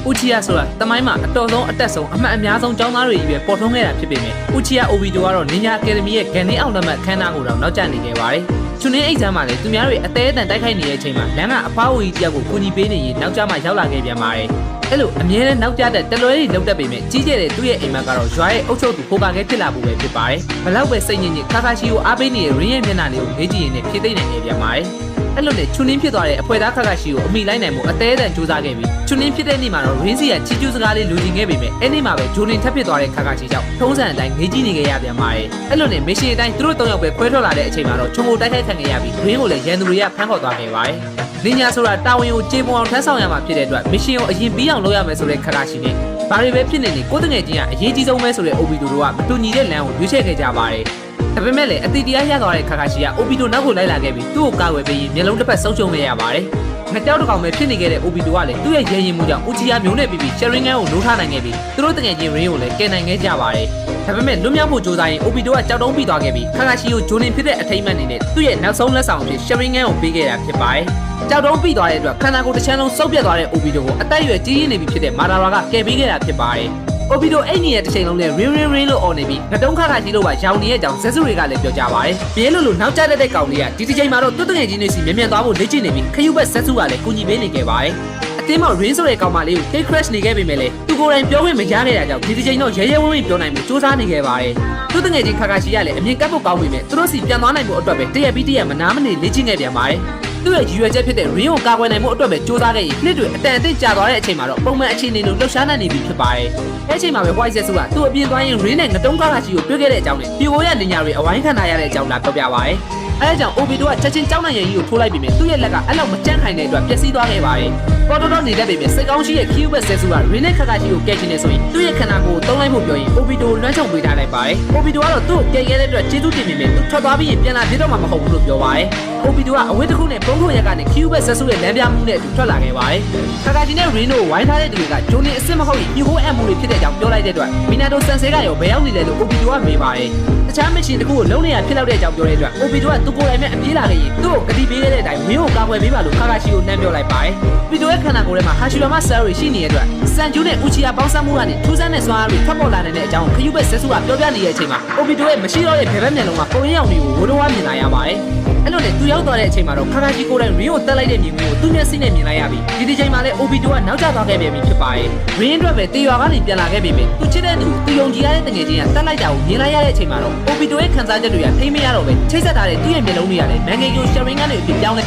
Uchiha ဆိုတာတမိုင်းမှာအတော်ဆုံးအသက်ဆုံးအမှတ်အများဆုံးကျောင်းသားတွေကြီးပဲပေါ်ထွန်းခဲ့တာဖြစ်ပေမဲ့ Uchiha Obito ကတော့ Ninja Academy ရဲ့ ဂန်နင်းအောင်လက်မှတ်ခန်းနာကိုတော့နောက်ကျနေခဲ့ပါတယ်။ချွန်းအိတ်ဆန်းမှာလည်းသူများတွေအသေးအတန်တိုက်ခိုက်နေတဲ့အချိန်မှာလမ်းကအဖွားအိုကြီးတယောက်ကိုကူညီပေးနေရင်နောက်ကျမှရောက်လာခဲ့ပြန်ပါတယ်။အဲ့လိုအမြဲတမ်းနောက်ကျတဲ့တလွဲတွေလောက်တတ်ပေမဲ့ကြီးကျယ်တဲ့သူ့ရဲ့အိမ်မက်ကတော့ရွာရဲ့အုပ်ချုပ်သူခိုကာခဲဖြစ်လာဖို့ပဲဖြစ်ပါတယ်။ဘလောက်ပဲစိတ်ညစ်ညစ်ခါခါရှိကိုအားပေးနေတဲ့ရင်းရဲ့မျက်နှာလေးကိုလေးကြည့်ရင်လည်းဖြည့်သိမ့်နိုင်ခဲ့ပြန်ပါတယ်။အဲ့လိုနဲ့ချွန်းင်းဖြစ်သွားတဲ့အဖွဲသားခါခါရှိကိုအမိလိုက်နိုင်မှုအသေးအတန်စူးစမ်းခဲ့ပြီးချွန်းင်းဖြစ်တဲ့နေ့မှာတော့ရင်းစီကချီကျူးစကားလေးလူချင်ခဲ့ပေမဲ့အဲ့နေ့မှာပဲဂျိုနင်ထပ်ဖြစ်သွားတဲ့ခါခါရှိကြောင့်ထုံးစံအတိုင်းငေးကြည့်နေခဲ့ရပြန်ပါတယ်။အဲ့လိုနဲ့မရှင်အတိုင်းသူတို့၃ယောက်ပဲခွဲထွက်လာတဲ့အချိန်မှာတော့ချုံကိုတိုက်ခိုက်ခံခဲ့ရပြီးရင်းကိုလည်းရန်သူတွေကဖမ်းခေါ်သွားခဲ့ပါတယ်။လင်းညာဆိုတာတာဝန်ကိုကြေပွန်အောင်ထမ်းဆောင်ရမှာဖြစ်တဲ့အတွက်မရှင်ကိုအရင်ပြီးအောင်လုပ်ရမယ်ဆိုတဲ့ခါခါရှိနေဘာတွေပဲဖြစ်နေနေကိုယ်တငယ်ချင်းကအရေးကြီးဆုံးပဲဆိုတဲ့ Obito တို့ကမတူညီတဲ့လမ်းကိုရွေးချယ်ခဲ့ကြပါတယ်။ဒါပေမဲ့လည်းအတီတရားရသွားတဲ့ခါခါရှိက Obito နောက်ကိုလိုက်လာခဲ့ပြီးသူ့ကိုကာကွယ်ပေးရင်မျက်လုံးတစ်ဖက်ဆုံးရှုံးခဲ့ရပါတယ်။ငါကြောက်တကောင်ပဲဖြစ်နေခဲ့တဲ့ Obito ကလည်းသူ့ရဲ့ရဲရင်မှုကြောင့် Uchiha မျိုးနဲ့ပြီး Sharingan ကိုနိုးထားနိုင်ခဲ့ပြီးသူတို့တငယ်ချင်း Rin ကိုလည်းကယ်နိုင်ခဲ့ကြပါတယ်။ဒါပေမဲ့လွတ်မြောက်ဖို့ကြိုးစားရင် Obito ကကြောက်တုံးပြီးသွားခဲ့ပြီးခါခါရှိကိုဂျိုနင်ဖြစ်တဲ့အထိမ်းအမှတ်အနေနဲ့သူ့ရဲ့နောက်ဆုံးလက်ဆောင်အဖြစ် Sharingan ကိုပေးခဲ့တာဖြစ်ပါတယ်။ကြောက်တုံးပြီးသွားတဲ့အတွက်ခန္ဓာကိုယ်တစ်ချမ်းလုံးစုပ်ပြတ်သွားတဲ့ Obito ကိုအသက်အရွယ်ကြီးရင်းနေပြီဖြစ်တဲ့ Madara ကကယ်ပေးခဲ့တာဖြစ်ပါတယ်။ Obito အိတ်နေရဲ့တစ်ချိန်လုံးနဲ့ ring လို့အော်နေပြီးငတုံးခါခါကြီးလို့ပါရောင်နေရဲ့ကြောင်ဇက်စုတွေကလည်းပြောကြပါတယ်။ပြင်းလို့နောက်ကျတဲ့ကောင်လေးကဒီတစ်ချိန်မှာတော့တွတ်တငယ်ချင်းတွေစီမြန်သွားဖို့လေ့ကျင့်နေပြီးခရုဘက်ဇက်စုကလည်းကူညီပေးနေခဲ့ပါတယ်။အတင်းမောက် ring ဆိုတဲ့ကောင်မလေးကို cake crash နေခဲ့ပေမဲ့လည်းသူကိုယ်တိုင်ပြောခွင့်မရခဲ့တာကြောင့်ဒီတစ်ချိန်တော့ရဲရဲဝံ့ဝံ့ပြောနိုင်မှုစူးစမ်းနေခဲ့ပါတယ်။တွတ်တငယ်ချင်းခါခါရှိရလည်းအမြင်ကပ်ဖို့ကောင်းပေမဲ့သူတို့စီပြန်သွားနိုင်မှုအတွက်ပဲတရက်ပြီးတရက်မနာမနေလေ့ကျင့်ခဲ့ပြန်ပါတယ်။သူ့ရဲ့ရည်ရွယ်ချက်ဖြစ်တဲ့ Ring ကိုကာကွယ်နိုင်မှုအတွက်ပဲစူးစမ်းခဲ့ရင်နှစ်တွေအတန်အသင့်ကြာသွားတဲ့အချိန်မှာတော့ပုံမှန်အခြေအနေလိုလှုပ်ရှားနိုင်နေပြီဖြစ်ပါတယ်။အဲ့အချိန်မှာပဲ White Zetsu ကသူ့အပြင်သွားရင် Ring နဲ့ငတုံးကားကာရှိကိုတွေ့ခဲ့တဲ့အကြောင်းနဲ့ပြိုကိုရလင်ညာတွေအဝိုင်းခံထားရတဲ့အကြောင်းလာပြောပြပါတယ်။အဲဒါကြောင့် Obito ကချက်ချင်းကြောင်းနိုင်ရည်ကြီးကိုထိုးလိုက်ပြီးမြဲသူ့ရဲ့လက်ကအဲ့လောက်မကြမ်းခိုင်တဲ့အတွက်ပျက်စီးသွားခဲ့ပါတယ်။ပေါ်တော်နေတတ်ပေမဲ့စိတ်ကောင်းရှိတဲ့ Kyuubi Zetsu က Ring နဲ့ခါခါရှိကိုကယ်ချင်နေဆိုရင်သူ့ရဲ့ခန္ဓာကိုယ်ကိုတုံးလိုက်ဖို့ပြောရင် Obito လွှမ်းခြုံပေးထားလိုက်ပါတယ်။ Obito ကတော့သူ့ကိုကယ်ခဲ့တဲ့အတွက်ကျေးဇူးတင်ပေမဲ့သူထွက်သွားပြီးရင်ပြန်လာပြတော့မှမဟုတ်ဘူးလို့ပြောပါတယ်။ Obito ကအဝတ်တစ်ခုနဲ့ပုံခုရက်ကနေ Kyuubi Zetsu ရဲ့လမ်းပြမှုနဲ့အတူထွက်လာခဲ့ပါတယ်။ခါခါရှိနဲ့ Ring တို့ဝိုင်းထားတဲ့သူတွေကဂျိုနင်အစ်စ်မဟုတ်ရင်ညှို့ဖို့အမှုတွေဖြစ်တဲ့အကြောင်းပြောလိုက်တဲ့အတွက် Minato Sensei ကရောဘယ်ရောက်နေလဲလို့ Obito ကမေးပါတယ်။တခြားမရှင်တစ်ခုကိုလုံးနေရဖြစ်လောက်တဲ့အကြောင်းပြောတဲ့အတွက် Obito ကသူကိုယ်တိုင်မဲ့အပြေးလာခဲ့ရင်သူ့ကိုကတိပေးခဲ့တဲ့အတိုင်းမင်းကိုကာကွယ်ပေးပါလို့ခါခါရှိကိုနှမ်းပြောလိုက်ပါတယ်။ Obito ရဲ့ခန္ဓာကိုယ်ထဲမှာ Hashirama Cell တွေရှိနေတဲ့အတွက်စန်ဂျူးနဲ့ Uchiha ပေါင်းစပ်မှုကနေထူးဆန်းတဲ့စွမ်းအားတွေထွက်ပေါ်လာနေတဲ့အကြောင်း Kyuubi Zetsu ကပြောပြနေတဲ့အချိန်မှာ Obito ရဲ့မရှိတော့တဲ့ဘယ်ဘက်မျက်လုံးမှာပုံရိပ်အောင်တွေကိုဝိုးတော့ဝါမြင်လာရပါတယ်။အဲ့လိုနဲ့သူရောက်သွားတဲ့အချိန်မှာတော့ခါခါရှိကိုယ်တိုင် Ring ကိုတက်လိုက်တဲ့မြင်ကွင်းကိုသူ့မျက်စိနဲ့မြင်လိုက်ရပြီးဒီချိန်မှာလည်း Obito ကနောက်ကျသွားခဲ့ပြီဖြစ်ပါတယ်။ Ring အတွက်ပဲတေရွာကနေပြန်လာခဲ့ပေမဲ့သူချစ်တဲ့သူသူယုံကြည်ရတဲ့တငယ်ချင်းကတက်လိုက်တာကိုမြင်လိုက်ရတဲ့အချိန်မှာတော့ Obito ရဲ့ခံစားချက်တွေကထိမ့်မရတော့ပဲချိတ်ဆက်ထားတဲ့သူ့ရဲ့မျက်လုံးတွေကလည်းမန်ဂေဂျို Sharingan တွေအဖြစ်ပြောင်းလဲ